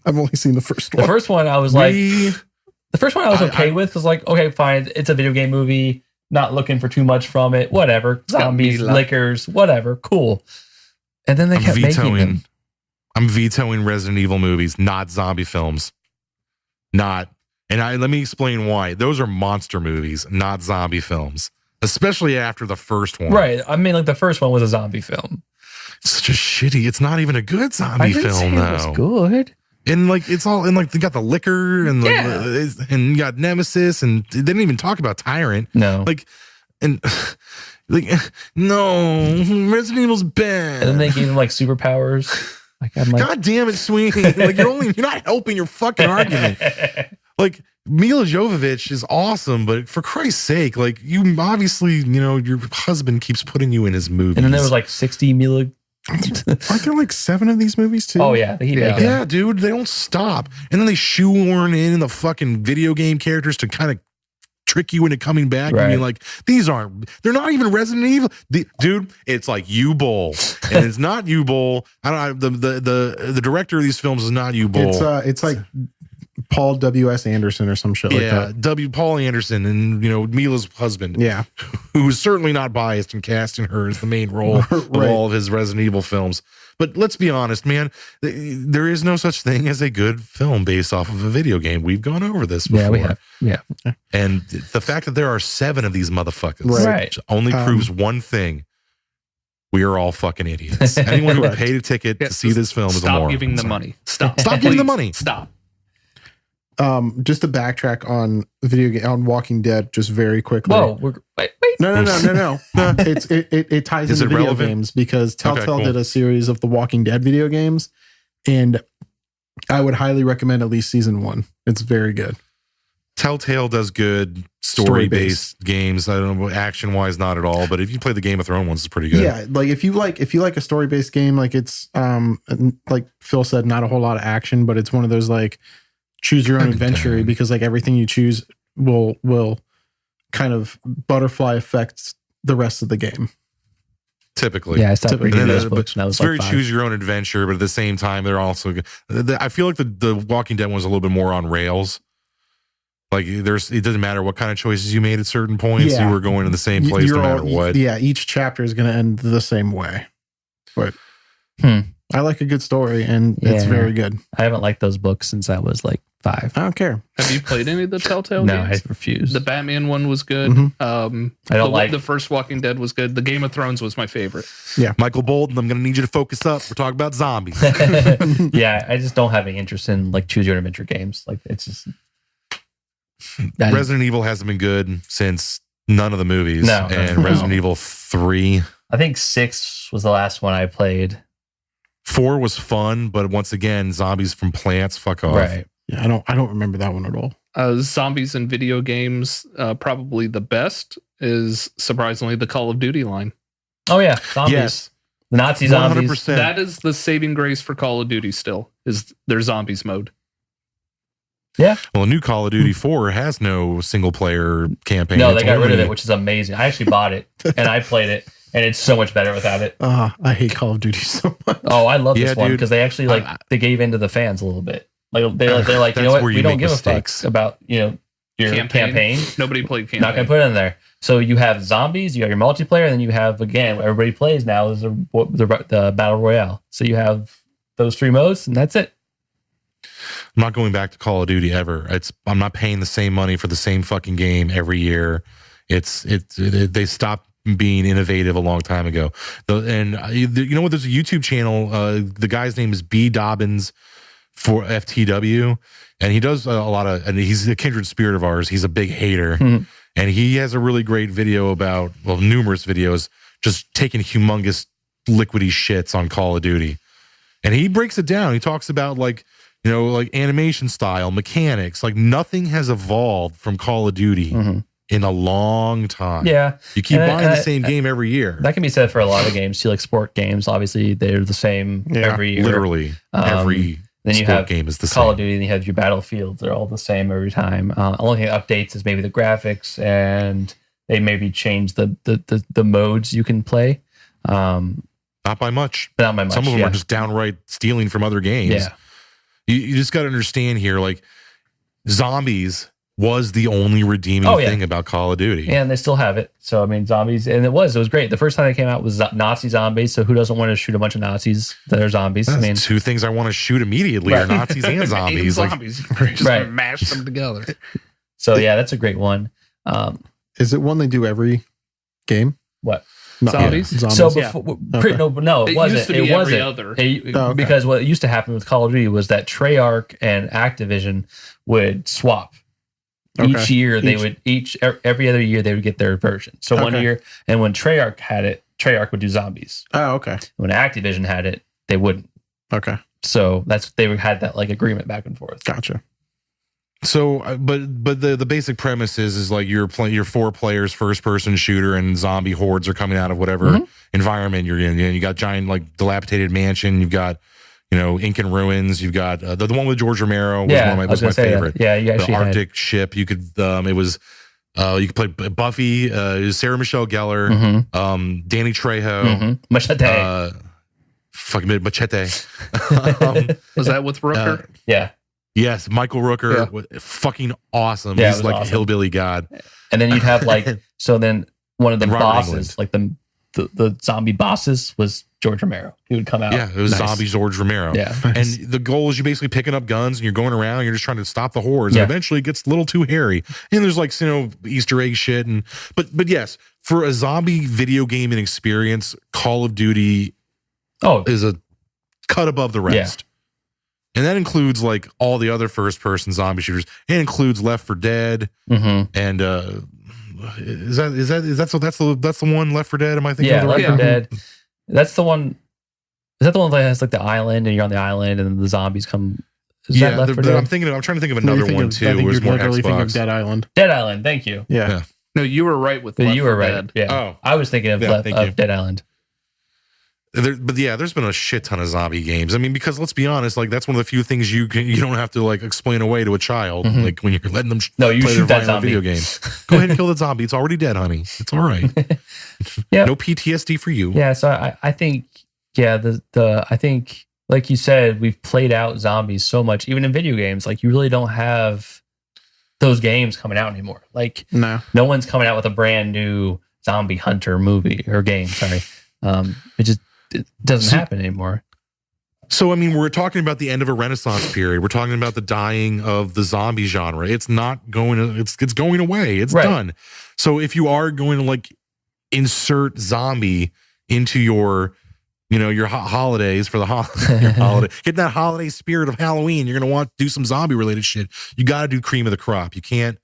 I've only seen the first the one. first one I was like, the first one I was okay with, because like, okay, fine, it's a video game movie, not looking for too much from it, whatever. Zombies, lickers, whatever, cool. And then they kept making them. I'm vetoing Resident Evil movies, not zombie films. Not. And let me explain why. Those are monster movies, not zombie films. Especially after the first one. Right. I mean, like the first one was a zombie film. It's such a shitty. It's not even a good zombie I didn't say film, it though. was good. And like it's all, and like they got the liquor and and you got Nemesis, and they didn't even talk about Tyrant. No. Like, and like, no, Resident Evil's bad. And then they gave him like superpowers. Like, I'm like, God damn it, Sweeney! Like you're not helping your fucking argument. Like Mila Jovovich is awesome, but for Christ's sake, like you obviously, your husband keeps putting you in his movies. and then there was like 60 Mila. Aren't there like 7 of these movies too? Oh yeah, they keep making them. yeah, dude, they don't stop. And then they shoehorn in the fucking video game characters to kind of trick you into coming back. Right. I mean, like they're not even Resident Evil. Dude, it's like U-Bowl, and it's not U-Bowl. I don't know. The director of these films is not U-Bowl. It's like Paul W.S. Anderson or some shit like that. Paul Anderson, and Mila's husband. Yeah. Who is certainly not biased in casting her as the main role of Right. all of his Resident Evil films. But let's be honest, man, there is no such thing as a good film based off of a video game. We've gone over this before. Yeah, we have. Yeah. And the fact that there are 7 of these motherfuckers Right. only proves one thing. We are all fucking idiots. Anyone who paid a ticket to see this film is a moron. Stop giving the money. Stop. Stop giving the Please, money. Stop. Just to backtrack on on Walking Dead, just very quickly. Whoa. Wait. No. It ties Is into it video relevant? games because Telltale cool. did a series of the Walking Dead video games, and I would highly recommend at least season 1. It's very good. Telltale does good story-based games. I don't know, action-wise, not at all. But if you play the Game of Thrones ones, it's pretty good. Yeah, like if you like a story-based game, like it's like Phil said, not a whole lot of action, but it's one of those like choose your own adventure, because like everything you choose will kind of butterfly affect the rest of the game. Typically. Yeah, I stopped reading those books when I was it's very like 5. choose your own adventure, but at the same time, they're also good. I feel like the Walking Dead one's a little bit more on rails. Like it doesn't matter what kind of choices you made at certain points, you were going to the same place no matter what. Yeah, each chapter is going to end the same way. But I like a good story, and it's very good. I haven't liked those books since I was like 5. I don't care. Have you played any of the Telltale No, games? I refuse. The Batman one was good. Mhm. I don't like the first Walking Dead was good. The Game of Thrones was my favorite. Michael Bolton, I'm going to need you to focus up. We're talking about zombies. Yeah, I just don't have any interest in like choose your own adventure games. Like it's just Resident Evil hasn't been good since none of the movies. No. And Resident Evil 3. I think 6 was the last one I played. 4 was fun, but once again, zombies from plants, fuck off. Right. Yeah, I don't remember that one at all. Zombies in video games, probably the best is surprisingly the Call of Duty line. Oh yeah, zombies. Yes. The Nazi zombies. 100%. That is the saving grace for Call of Duty still, is their zombies mode. Yeah. Well, new Call of Duty 4 has no single player campaign. No, It's they got rid of only- it, which is amazing. I actually bought it and I played it, and it's so much better without it. I hate Call of Duty so much. Oh, I love this Yeah, one dude. because they actually they gave in to the fans a little bit. Like they're like, you That's know what, where we you don't make give mistakes. a fuck about your campaign. Nobody played campaign. Not gonna put it in there. So you have zombies, you have your multiplayer, and then you have, again, what everybody plays now is the battle royale. So you have those 3 modes, and that's it. I'm not going back to Call of Duty ever. I'm not paying the same money for the same fucking game every year. They stopped being innovative a long time ago. You know what? There's a YouTube channel. The guy's name is B Dobbins for FTW, and he does a lot of. And he's a kindred spirit of ours. He's a big hater, and he has a really great video about numerous videos just taking humongous liquidy shits on Call of Duty, and he breaks it down. He talks about like animation style, mechanics. Like nothing has evolved from Call of Duty in a long time. Yeah. You keep buying the same game every year. That can be said for a lot of games too, like sport games. Obviously, they're the same every year. Literally, every then you sport have game is the Call same. of Duty, and you have your battlefields. They're all the same every time. Only thing that updates is maybe the graphics, and they maybe change the modes you can play. Not by much. But not by much. Some of them are just downright stealing from other games. Yeah. You just got to understand here, like zombies was the only redeeming thing about Call of Duty. And they still have it. So, I mean, zombies, and it was great. The first time they came out was Nazi zombies. So who doesn't want to shoot a bunch of Nazis that are zombies? That's I mean, 2 things I want to shoot immediately are Nazis and zombies. Like, Zombies. Just Right. mash them together. so yeah, that's a great one. Is it one they do every game? What? No, Zombies? yeah, So Yeah. before, Okay. no, it wasn't. Used to be it every wasn't. other. Okay. Because what used to happen with Call of Duty was that Treyarch and Activision would swap. Each Okay. year they would every other year they would get their version. So one Okay. year, and when Treyarch had it, Treyarch would do zombies. Oh, okay. When Activision had it, they wouldn't. Okay. So they had that like agreement back and forth. Gotcha. so, but the basic premise is like you're 4 players, first person shooter, and zombie hordes are coming out of whatever environment you're in. You got giant like dilapidated mansion. You've got Incan ruins. You've got the one with George Romero was my favorite. Yeah, you actually The had Arctic ship. You could it was you could play Buffy, Sarah Michelle Gellar, Danny Trejo, Machete. fucking Machete. Was that with Rooker? Yeah. Yes, Michael Rooker, fucking awesome. Yeah, it He's was like awesome. a hillbilly god. And then you'd have then one of the And Robert bosses, like the zombie bosses, was George Romero. He would come out. Yeah, it was Nice. zombie George Romero. Yeah. And the goal is you basically picking up guns and you're going around, you're just trying to stop the hordes. Yeah. And eventually it gets a little too hairy. And there's like, Easter egg shit. But yes, for a zombie video gaming experience, Call of Duty is a cut above the rest. And that includes like all the other first person zombie shooters. It includes Left 4 Dead and that's the one Left 4 Dead? Am I thinking of the right Left 4 one? Dead. That's the one. Is that the one that has like the island and you're on the island and the zombies come? Is that Left 4 Dead? I'm trying to think of another one too. I think It was you're more literally thinking of Xbox. Dead Island. Dead Island. Thank you. Yeah. No, you were right with But Left you were 4 right. Dead. Yeah. Oh. I was thinking of, thank you. Dead Island. But yeah, there's been a shit ton of zombie games. I mean, because let's be honest, like that's one of the few things you don't have to like explain away to a child, like when you're letting them No, you play shoot their that violent zombie. video game. Go ahead and kill the zombie. It's already dead, honey. It's all right. Yeah. No PTSD for you. Yeah. So I think I think like you said, we've played out zombies so much, even in video games. Like you really don't have those games coming out anymore. Like No. no one's coming out with a brand new zombie hunter movie or game. Sorry. It doesn't happen anymore. So I mean, we're talking about the end of a Renaissance period. We're talking about the dying of the zombie genre. It's not going to. It's going away. It's Right. done. So if you are going to like insert zombie into your your holidays for the your holiday, get that holiday spirit of Halloween. You're going to want to do some zombie related shit. You got to do cream of the crop. You can't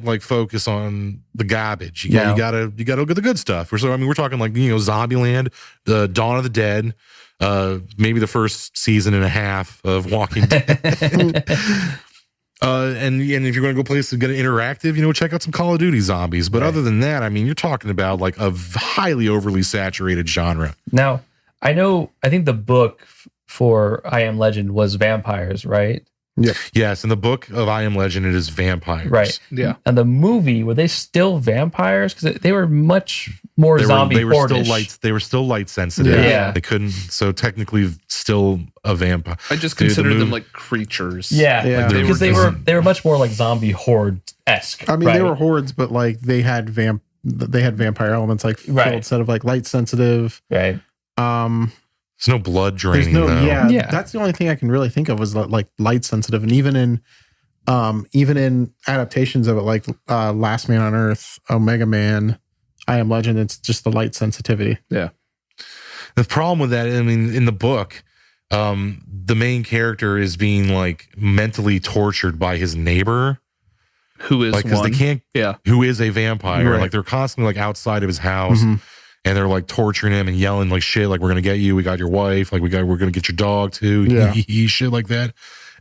like focus on the garbage. You gotta look at the good stuff. So I mean, we're talking like Zombieland, the Dawn of the Dead, maybe the first season and a half of Walking Dead. And if you're going to go places to get interactive, check out some Call of Duty zombies. But other than that, I mean, you're talking about like a highly overly saturated genre. Now, I think the book for I Am Legend was vampires, right? Yep. Yes, in the book of I Am Legend, it is vampires. Right. Yeah. And the movie, were they still vampires? Because they were much more zombie They were still horde-ish. light. They were still light sensitive. Yeah. They couldn't. So technically, still a vampire. I just Dude, considered them movie- like creatures. Yeah, Yeah. like, because They they were much more like zombie horde-esque. I mean, right? they were hordes, but like they had vampire elements, like full Right. set of like light sensitive. right. There's no blood There's draining. no, though. yeah, that's the only thing I can really think of was like light sensitive, and even in adaptations of it, like Last Man on Earth, Omega Man, I Am Legend, it's just the light sensitivity. Yeah. The problem with that, I mean, in the book, the main character is being like mentally tortured by his neighbor, Who is like because they one? can't. Yeah. Who is a vampire? Right. Like they're constantly like outside of his house. Mhm. And they're like torturing him and yelling like shit, like we're gonna get you, we got your wife, like we're gonna get your dog too, Yeah. shit like that.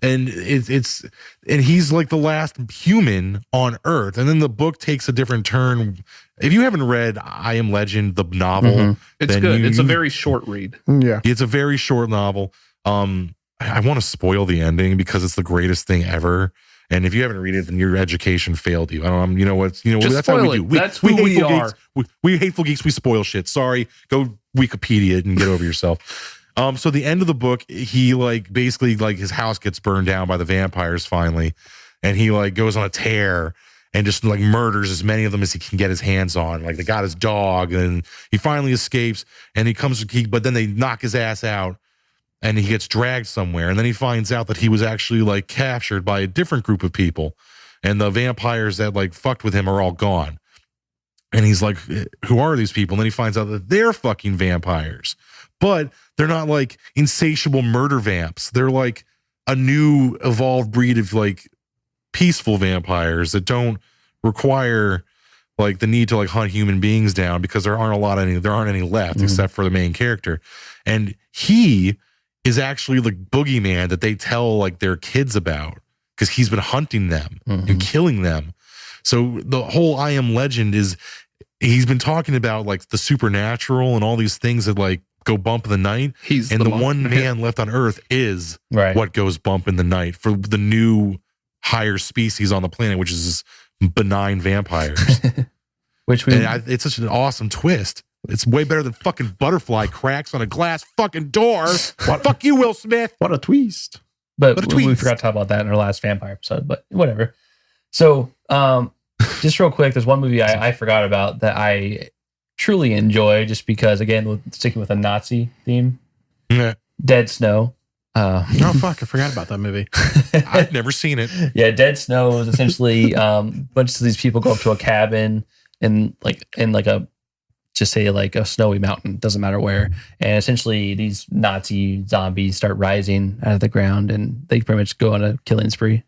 And and he's like the last human on Earth. And then the book takes a different turn. If you haven't read I Am Legend, the novel, Mhm. It's then good. It's a very short read. Yeah. it's a very short novel. I want to spoil the ending because it's the greatest thing ever. And if you haven't read it, then your education failed you. I don't. You know what? Just That's how we spoil do. it. That's who we hateful are. Geeks, we hateful geeks. We spoil shit. Sorry. Go Wikipedia it and get over yourself. So the end of the book, he like basically like his house gets burned down by the vampires finally, and he like goes on a tear and just like murders as many of them as he can get his hands on. Like they got his dog, and he finally escapes, and but then they knock his ass out. And he gets dragged somewhere. And then he finds out that he was actually like captured by a different group of people. And the vampires that like fucked with him are all gone. And he's like, who are these people? And then he finds out that they're fucking vampires. But they're not like insatiable murder vamps. They're like a new evolved breed of like peaceful vampires that don't require like the need to like hunt human beings down because there aren't any left except for the main character. And he is actually the boogeyman that they tell like their kids about because he's been hunting them and killing them. So the whole I Am Legend is he's been talking about like the supernatural and all these things that like go bump in the night. He's And the one man left on Earth is Right. what goes bump in the night for the new higher species on the planet, which is benign vampires. Which we And it's such an awesome twist. It's way better than fucking butterfly cracks on a glass fucking door. Fuck you, Will Smith. What a twist! But What a we twist. forgot to talk about that in our last vampire episode, but whatever. So, just real quick, there's one movie I forgot about that I truly enjoy just because, again, sticking with a Nazi theme, Yeah. Dead Snow. Oh fuck! I forgot about that movie. I've never seen it. Yeah, Dead Snow is essentially bunch of these people go up to a cabin in a just say like a snowy mountain, doesn't matter where, and essentially these Nazi zombies start rising out of the ground, and they pretty much go on a killing spree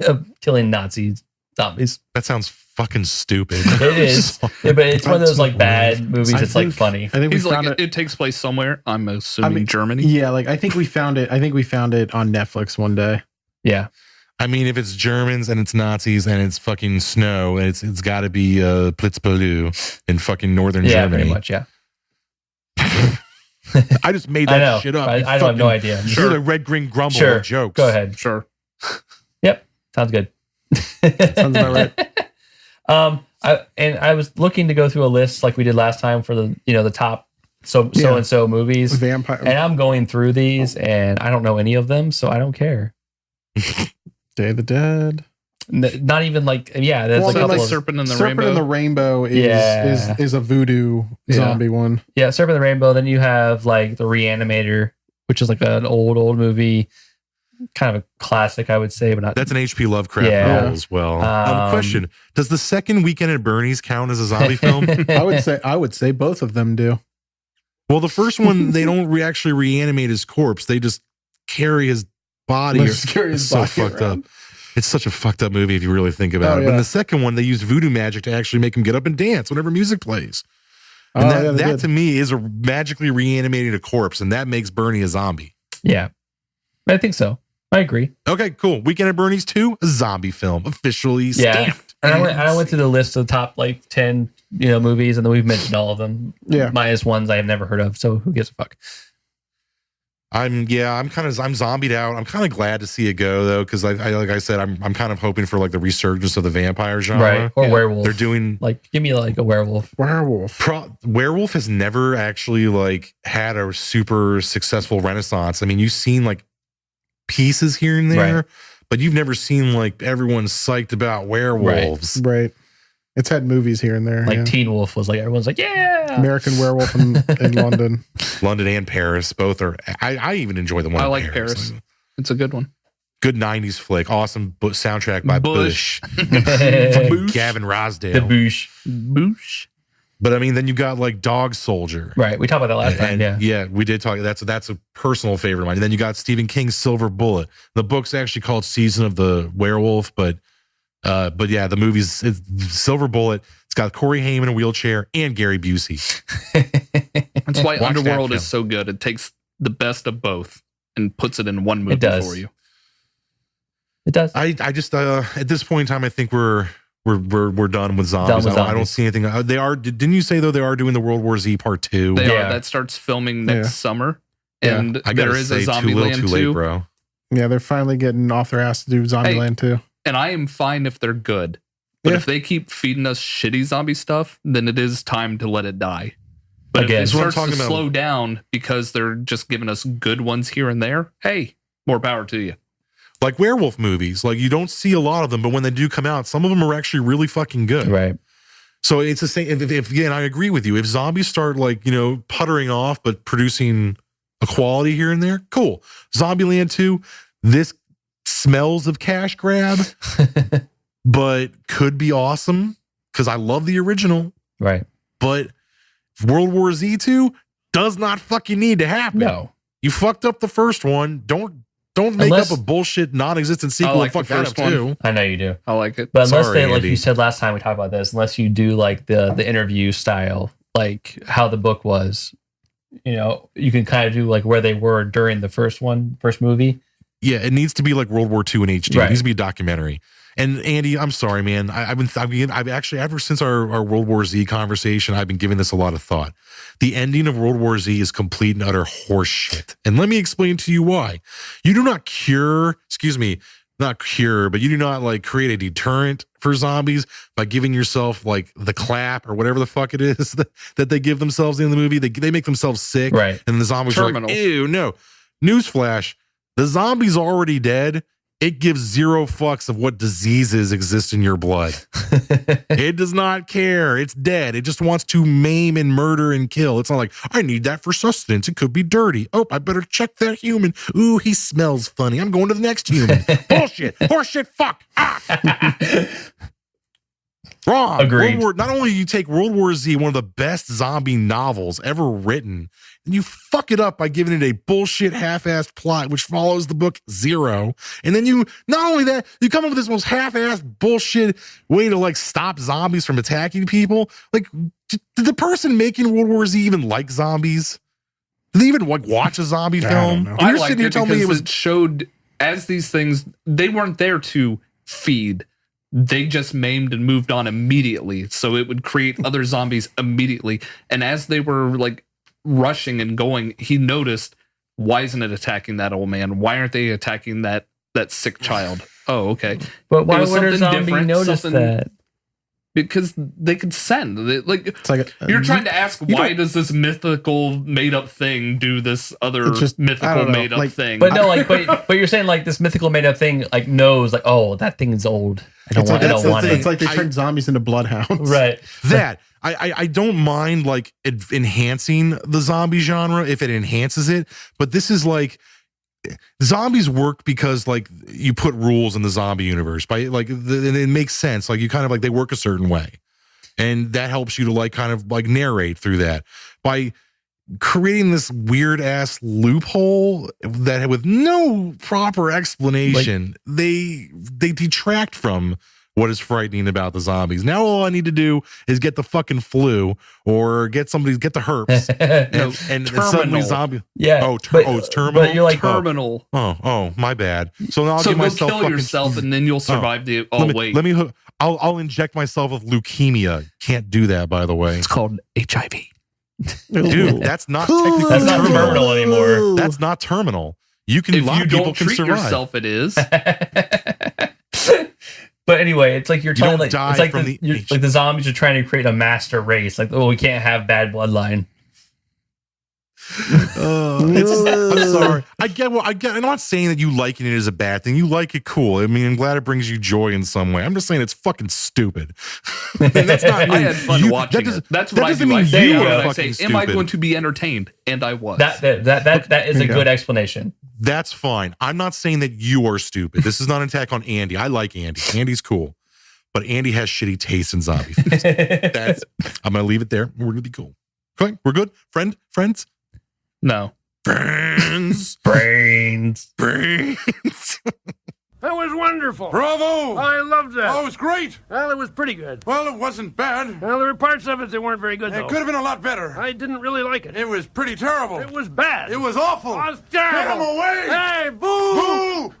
of killing Nazi zombies. That sounds fucking stupid. It is, yeah, but it's one of those like bad movies I that's like think- funny. I think we He's found like, it. it takes place somewhere. I'm assuming Germany. Yeah, like I think we found it. I think we found it on Netflix one day. Yeah, I mean, if it's Germans and it's Nazis and it's fucking snow, it's got to be Blitzballou in fucking northern yeah, Germany. pretty much, yeah. I just made I that know. shit up. I You don't have no fucking- idea. You're the red green grumble Sure. of jokes. Go ahead. Sure. Yep, sounds good. Sounds about right. I was looking to go through a list like we did last time for the top so and so movies, Vampire. and I'm going through these and I don't know any of them, so I don't care. Day of the Dead. Not even like there's Well, a So couple like of Serpent in the Serpent Rainbow. in the Rainbow is Yeah. is a voodoo Yeah. zombie one. yeah, Serpent in the Rainbow. Then you have like the Reanimator, which is like an old movie, kind of a classic, I would say, but not. That's an H.P. Lovecraft Yeah. novel as well. Um, Question: does the second Weekend at Bernie's count as a zombie film? I would say both of them do. Well, the first one they don't actually reanimate his corpse; they just carry his body. Let's carry his It's so body fucked around. up. It's such a fucked up movie if you really think about Oh, it. But in yeah. the second one, they use voodoo magic to actually make him get up and dance whenever music plays. And Oh, that, yeah, they that did. to me is magically reanimating a corpse, and that makes Bernie a zombie. Yeah, I think so. I agree. Okay, cool. Weekend at Bernie's 2, a zombie film, officially stamped. And I went through the list of the top like 10 movies, and then we've mentioned all of them. Yeah. Minus ones I have never heard of. So who gives a fuck? I'm zombied out. I'm kind of glad to see it go though, because I like I said, I'm kind of hoping for like the resurgence of the vampire genre. Right. Or werewolf. They're doing like, give me like a werewolf. Werewolf has never actually like had a super successful renaissance. I mean, you've seen like pieces here and there, Right. but you've never seen like everyone psyched about werewolves. Right. It's had movies here and there. Like Teen Wolf was like, everyone's like, yeah. American Werewolf in London. London and Paris, both are. I even enjoy the one. I in like Paris. It's a good one. Good 90s flick. Awesome soundtrack by Bush. Bush. Gavin Rosdale. The Boosh. Boosh. But I mean, then you got like Dog Soldier. Right. We talked about that last time. Yeah, we did talk. That's a personal favorite of mine. And then you got Stephen King's Silver Bullet. The book's actually called Season of the Werewolf, but yeah, the movie's Silver Bullet. It's got Corey Haim in a wheelchair and Gary Busey. That's why Watch Underworld that is film. so good. It takes the best of both and puts it in one movie for you. It does. I just at this point in time, I think we're done with zombies. I don't see anything. They are. Didn't you say though they are doing the World War Z Part 2? They are. That starts filming next summer, and I gotta there is say, a too little, Zombieland too 2. late, bro. Yeah, they're finally getting off their ass to do Zombieland 2. And I am fine if they're good. But if they keep feeding us shitty zombie stuff, then it is time to let it die. But Again, if it that's what I'm starts to talking about. slow down because they're just giving us good ones here and there, hey, more power to you. Like werewolf movies, like you don't see a lot of them, but when they do come out, some of them are actually really fucking good. Right. So it's the same. If again, I agree with you. If zombies start like puttering off, but producing a quality here and there, cool. Zombieland 2, this smells of cash grab, but could be awesome because I love the original. Right. But World War Z 2 does not fucking need to happen. No. You fucked up the first one. Don't make Unless- up a bullshit non-existent sequel. I like and fuck the that first up one. too. I know you do. I like it. But unless Sorry, they, like Andy. you said last time we talked about this, unless you do like the interview style, like how the book was, you can kind of do like where they were during the first movie. Yeah, it needs to be like World War II in HD. Right. It needs to be a documentary. And Andy, I'm sorry, man. I've actually ever since our World War Z conversation, I've been giving this a lot of thought. The ending of World War Z is complete and utter horseshit. And let me explain to you why. You do not but you do not like create a deterrent for zombies by giving yourself like the clap or whatever the fuck it is that they give themselves in the movie. They make themselves sick, Right. And the zombies Terminal. are like, ew, no. Newsflash. The zombie's already dead. It gives zero fucks of what diseases exist in your blood. It does not care. It's dead. It just wants to maim and murder and kill. It's not like, I need that for sustenance. It could be dirty. Oh, I better check that human. Ooh, he smells funny. I'm going to the next human. Bullshit. Horseshit. Fuck. Ah. Wrong. Agreed. Not only do you take World War Z, one of the best zombie novels ever written, and you fuck it up by giving it a bullshit half-assed plot, which follows the book zero. And then not only that, you come up with this most half-assed bullshit way to like stop zombies from attacking people. Like, did the person making World War Z even like zombies? Did they even like watch a zombie I film? don't know. And I you're liked sitting here it telling me because it was it showed as these things, they weren't there to feed. They just maimed and moved on immediately. So it would create other zombies immediately. And as they were like rushing and going, he noticed, why isn't it attacking that old man? Why aren't they attacking that sick child? Oh, okay. But why was would a something zombie different, notice something- that? Because they could send. It's like You're trying to ask, why don't- does this mythical made up thing do this other It's just- I mythical don't know, made up like- thing? But no, like, but you're saying like this mythical made up thing like knows like, oh, that thing is old. I don't that's want the it. thing. It's like they turned zombies into bloodhounds. Right. that. I don't mind like enhancing the zombie genre if it enhances it, but this is like zombies work because like you put rules in the zombie universe by like and it makes sense. Like you kind of like they work a certain way, and that helps you to like kind of like narrate through that by creating this weird ass loophole that with no proper explanation they detract from what is frightening about the zombies. Now all I need to do is get the fucking flu or get the herpes and suddenly zombie. Yeah. It's terminal. But you're like terminal. Oh, my bad. So now I'll So give go myself kill yourself, and then you'll survive the. Oh wait, let me. I'll inject myself with leukemia. Can't do that, by the way. it's called HIV. Dude, that's not technically That's not terminal. terminal anymore. That's not terminal. You can. If a lot you of people don't can treat survive. yourself, it is. But anyway, it's like you're trying don't to die it's like from like the zombies are trying to create a master race. Like, we can't have bad bloodline. I'm sorry. I get. I'm not saying that you liking it is a bad thing. You like it, cool. I mean, I'm glad it brings you joy in some way. I'm just saying it's fucking stupid. That's not. I had fun watching it. That's what I do. I say, I say, am I going to be entertained? And I was. That is a good explanation. That's fine. I'm not saying that you are stupid. This is not an attack on Andy. I like Andy. Andy's cool. But Andy has shitty taste in zombie films. I'm going to leave it there. We're going to be cool. Okay, we're good? Friends? No. Brains. That was wonderful. Bravo! I loved that. Oh, it was great. Well, it was pretty good. Well, it wasn't bad. Well, there were parts of it that weren't very good, though. It could have been a lot better. I didn't really like it. It was pretty terrible. It was bad. It was awful. It was terrible. Get him away! Hey, boo! Boo!